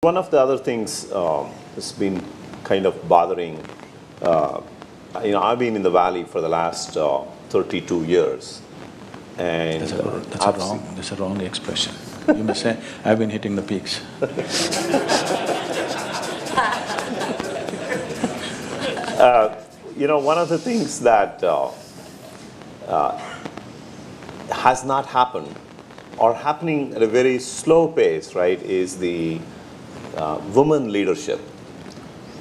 One of the other things that's been kind of bothering, uh, I've been in the valley for the last 32 years, and That's a wrong expression. You must say, I've been hitting the peaks. One of the things that has not happened or happening at a very slow pace, right, is the women leadership.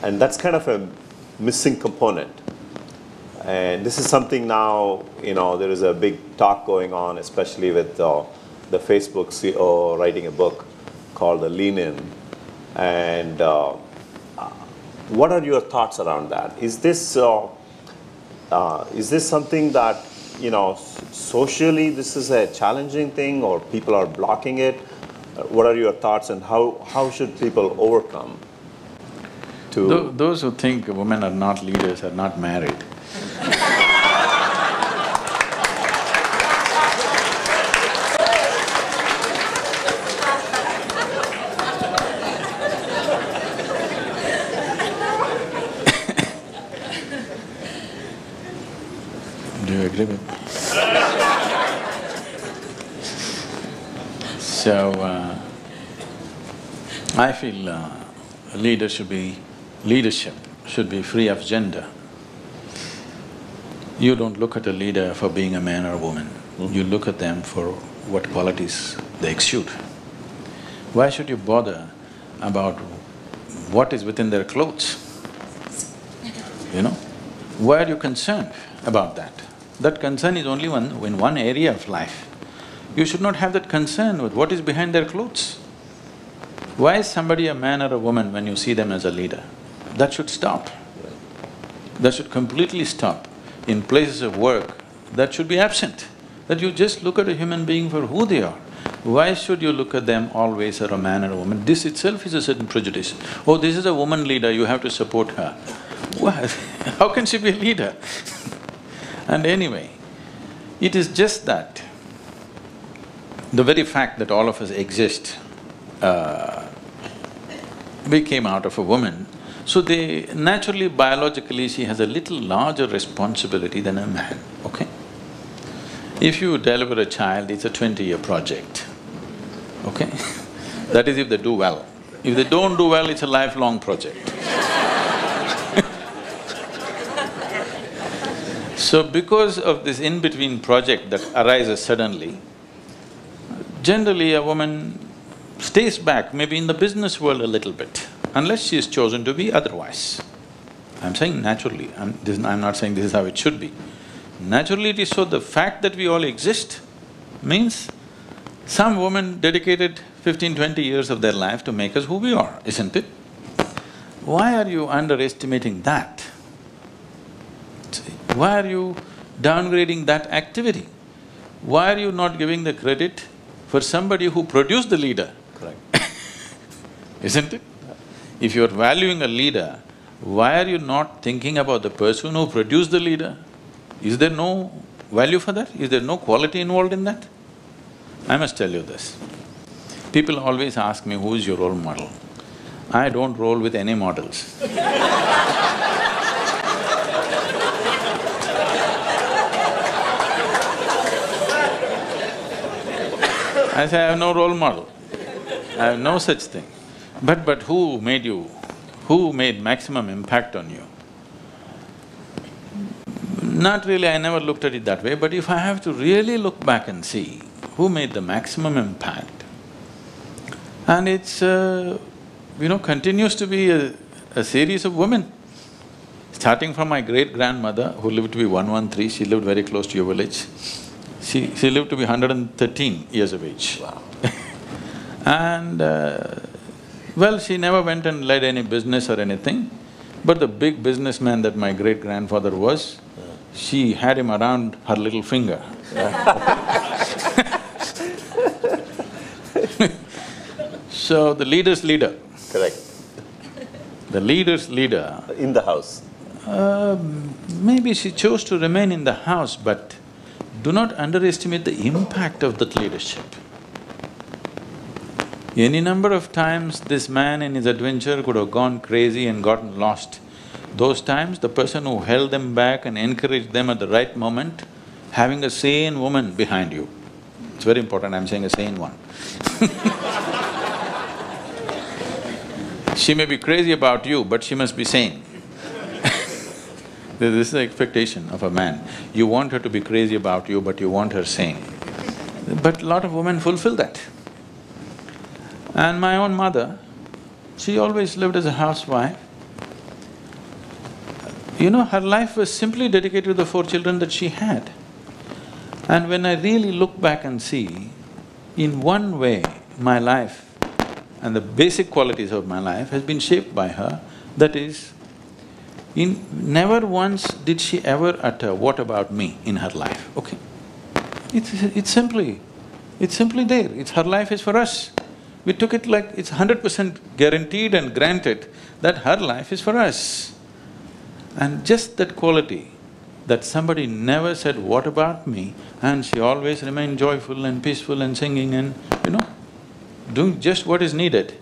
And that's kind of a missing component. And this is something now, there is a big talk going on, especially with the Facebook CEO writing a book called The Lean In. And what are your thoughts around that? Is this something that, socially this is a challenging thing, or people are blocking it? What are your thoughts, and how should people overcome to… Those who think women are not leaders are not married. Do you agree with me? So, I feel leadership should be free of gender. You don't look at a leader for being a man or a woman. You look at them for what qualities they exude. Why should you bother about what is within their clothes? Why are you concerned about that? That concern is only in one area of life. You should not have that concern with what is behind their clothes. Why is somebody a man or a woman when you see them as a leader? That should stop. That should completely stop. In places of work, that should be absent. That you just look at a human being for who they are. Why should you look at them always as a man or a woman? This itself is a certain prejudice. Oh, this is a woman leader, you have to support her. What? How can she be a leader? And anyway, it is just that the very fact that all of us exist, we came out of a woman, so naturally, biologically, she has a little larger responsibility than a man, okay? If you deliver a child, it's a 20-year project, okay? That is if they do well. If they don't do well, it's a lifelong project. So because of this in-between project that arises suddenly, generally a woman stays back, maybe in the business world a little bit, unless she is chosen to be otherwise. I'm saying naturally, I'm not saying this is how it should be. Naturally it is so. The fact that we all exist means some woman dedicated 15–20 years of their life to make us who we are, isn't it? Why are you underestimating that? Why are you downgrading that activity? Why are you not giving the credit for somebody who produced the leader? Correct. Isn't it? If you're valuing a leader, why are you not thinking about the person who produced the leader? Is there no value for that? Is there no quality involved in that? I must tell you this. People always ask me, who is your role model? I don't roll with any models. I say, I have no role model. I have no such thing. But who made you… who made maximum impact on you? Not really, I never looked at it that way, but if I have to really look back and see who made the maximum impact, and it's continues to be a series of women. Starting from my great-grandmother, who lived to be 113, she lived very close to your village. She lived to be 113 years of age. Wow. And well, she never went and led any business or anything, but the big businessman that my great-grandfather was, she had him around her little finger. So, the leader's leader. Correct. The leader's leader… In the house. Maybe she chose to remain in the house, but do not underestimate the impact of that leadership. Any number of times this man in his adventure could have gone crazy and gotten lost. Those times, the person who held them back and encouraged them at the right moment, having a sane woman behind you. It's very important, I'm saying a sane one. She may be crazy about you, but she must be sane. This is the expectation of a man. You want her to be crazy about you, but you want her sane. But a lot of women fulfill that. And my own mother, she always lived as a housewife. You know, her life was simply dedicated to the 4 children that she had. And when I really look back and see, in one way, my life and the basic qualities of my life has been shaped by her, that is, never once did she ever utter, "What about me?" in her life, okay? It's simply there, her life is for us. We took it like it's 100% guaranteed and granted that her life is for us. And just that quality, that somebody never said, "What about me?" and she always remained joyful and peaceful and singing and, doing just what is needed.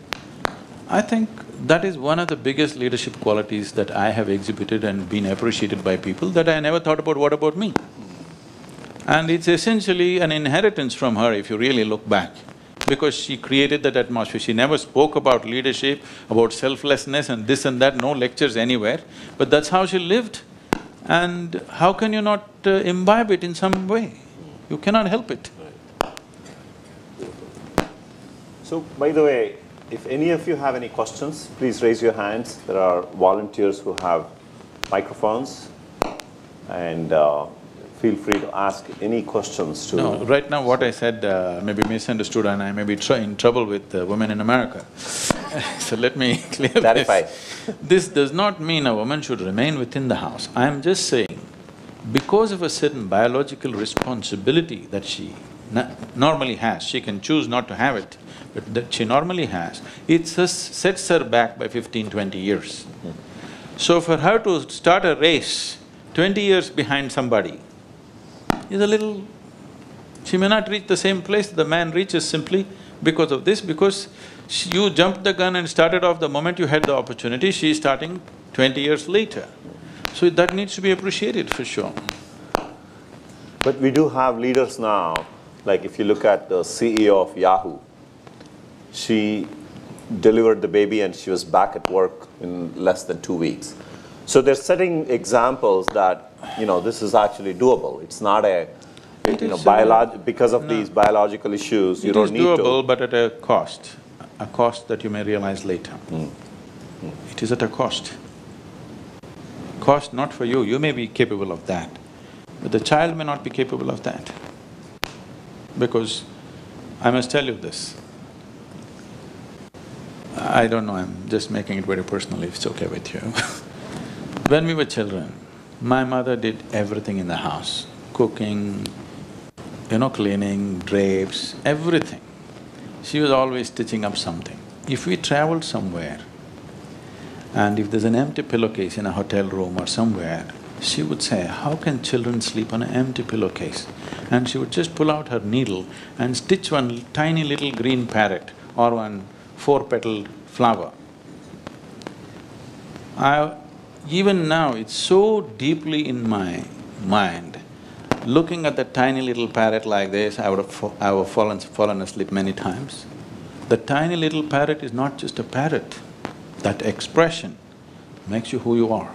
I think that is one of the biggest leadership qualities that I have exhibited and been appreciated by people, that I never thought about what about me. And it's essentially an inheritance from her if you really look back, because she created that atmosphere. She never spoke about leadership, about selflessness and this and that, no lectures anywhere, but that's how she lived. And how can you not imbibe it in some way? You cannot help it. So, by the way, if any of you have any questions, please raise your hands. There are volunteers who have microphones, and feel free to ask any questions to… No, right now what I said may be misunderstood and I may be in trouble with women in America. So let me clear clarify. This does not mean a woman should remain within the house. I am just saying, because of a certain biological responsibility that she normally has, she can choose not to have it, but that she normally has, it sets her back by 15–20 years. So for her to start a race 20 years behind somebody is a little… she may not reach the same place the man reaches simply because of this, because you jumped the gun and started off the moment you had the opportunity, she is starting 20 years later. So that needs to be appreciated for sure. But we do have leaders now, like if you look at the CEO of Yahoo, she delivered the baby and she was back at work in less than 2 weeks. So they're setting examples that, this is actually doable. It's not a… because of these biological issues, you don't need to… It is doable, but at a cost that you may realize later. It is at a cost. Cost not for you, you may be capable of that, but the child may not be capable of that. Because I must tell you this, I don't know, I'm just making it very personal if it's okay with you. When we were children, my mother did everything in the house, cooking, cleaning, drapes, everything. She was always stitching up something. If we traveled somewhere and if there's an empty pillowcase in a hotel room or somewhere, she would say, "How can children sleep on an empty pillowcase?" And she would just pull out her needle and stitch one tiny little green parrot or one 4-petaled flower. Even now, it's so deeply in my mind, looking at that tiny little parrot like this, I would have fallen asleep many times. The tiny little parrot is not just a parrot. That expression makes you who you are.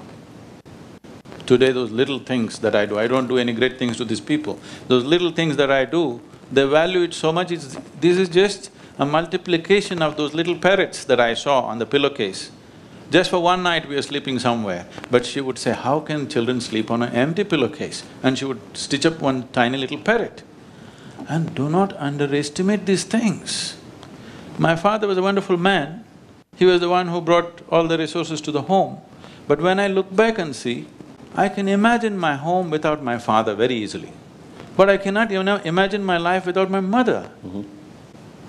Today, those little things that I do, I don't do any great things to these people. Those little things that I do, they value it so much, this is just a multiplication of those little parrots that I saw on the pillowcase. Just for one night we were sleeping somewhere, but she would say, "How can children sleep on an empty pillowcase?" And she would stitch up one tiny little parrot. And do not underestimate these things. My father was a wonderful man, he was the one who brought all the resources to the home. But when I look back and see, I can imagine my home without my father very easily. But I cannot even imagine my life without my mother.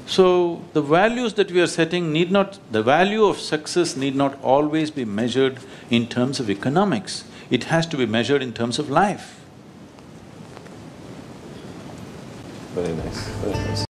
So, the values that we are setting need not… the value of success need not always be measured in terms of economics. It has to be measured in terms of life. Very nice, very nice.